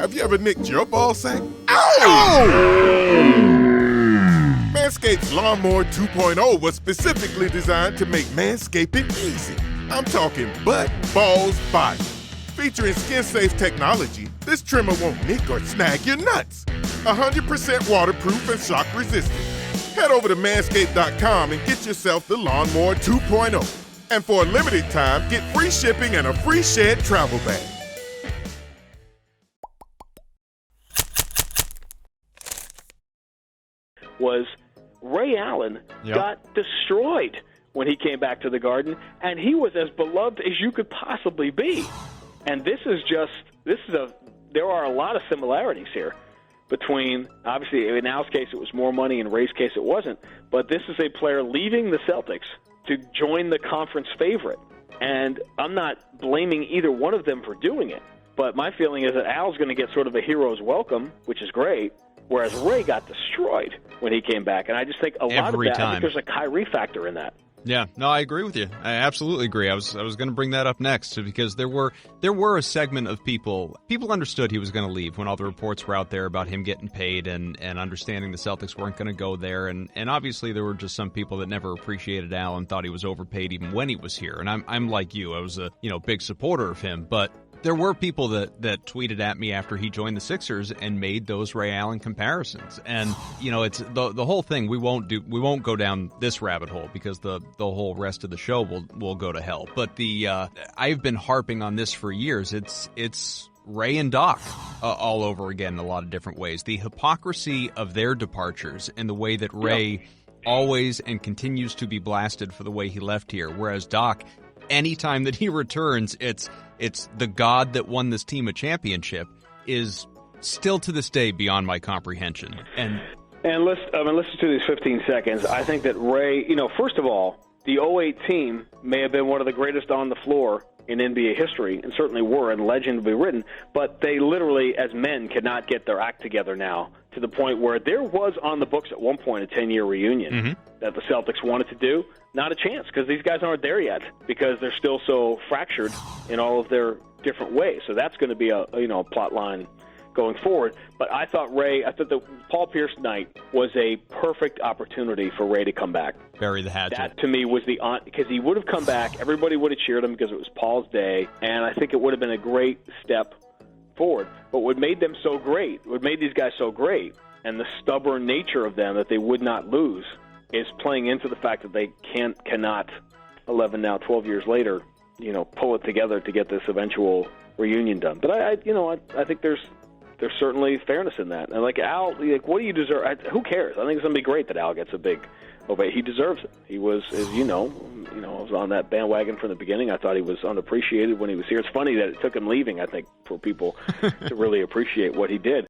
Have you ever nicked your ball sack? Ow! Manscaped's Lawnmower 2.0 was specifically designed to make manscaping easy. I'm talking butt, balls, body. Featuring skin-safe technology, this trimmer won't nick or snag your nuts. 100% waterproof and shock-resistant. Head over to manscaped.com and get yourself the Lawnmower 2.0. And for a limited time, get free shipping and a free Shed travel bag. Was Ray Allen got destroyed when he came back to the Garden, and he was as beloved as you could possibly be. And there are a lot of similarities here between, obviously, in Al's case it was more money, in Ray's case it wasn't, but this is a player leaving the Celtics to join the conference favorite. And I'm not blaming either one of them for doing it, but my feeling is that Al's going to get sort of a hero's welcome, which is great, whereas Ray got destroyed when he came back. And I just think a lot of that, I think there's a Kyrie factor in that. Yeah, no, I agree with you. I absolutely agree. I was going to bring that up next because there were a segment of people understood he was going to leave when all the reports were out there about him getting paid and understanding the Celtics weren't going to go there. And obviously there were just some people that never appreciated Al and thought he was overpaid even when he was here. And I'm like you. I was a big supporter of him, but there were people that tweeted at me after he joined the Sixers and made those Ray Allen comparisons. And, it's the whole thing. We won't go down this rabbit hole because the whole rest of the show will go to hell. But I've been harping on this for years. It's Ray and Doc all over again in a lot of different ways. The hypocrisy of their departures and the way that Ray always and continues to be blasted for the way he left here. Whereas Doc, anytime that he returns, it's the god that won this team a championship is still to this day beyond my comprehension. And listen to these 15 seconds. I think that Ray, first of all, the 08 team may have been one of the greatest on the floor in NBA history, and certainly were, and legend will be written, but they literally, as men, cannot get their act together now to the point where there was on the books at one point a 10-year reunion that the Celtics wanted to do. Not a chance, because these guys aren't there yet, because they're still so fractured in all of their different ways. So that's going to be a plot line going forward. But I thought the Paul Pierce night was a perfect opportunity for Ray to come back. Bury the hatchet. That, to me, was because he would have come back. Everybody would have cheered him because it was Paul's day, and I think it would have been a great step forward. But what made them so great, what made these guys so great, and the stubborn nature of them that they would not lose, is playing into the fact that they cannot 12 years later, pull it together to get this eventual reunion done. But I think there's certainly fairness in that. And like Al, what do you deserve? Who cares? I think it's going to be great that Al gets a big ovation. He deserves it. He was, as I was on that bandwagon from the beginning. I thought he was unappreciated when he was here. It's funny that it took him leaving, I think, for people to really appreciate what he did.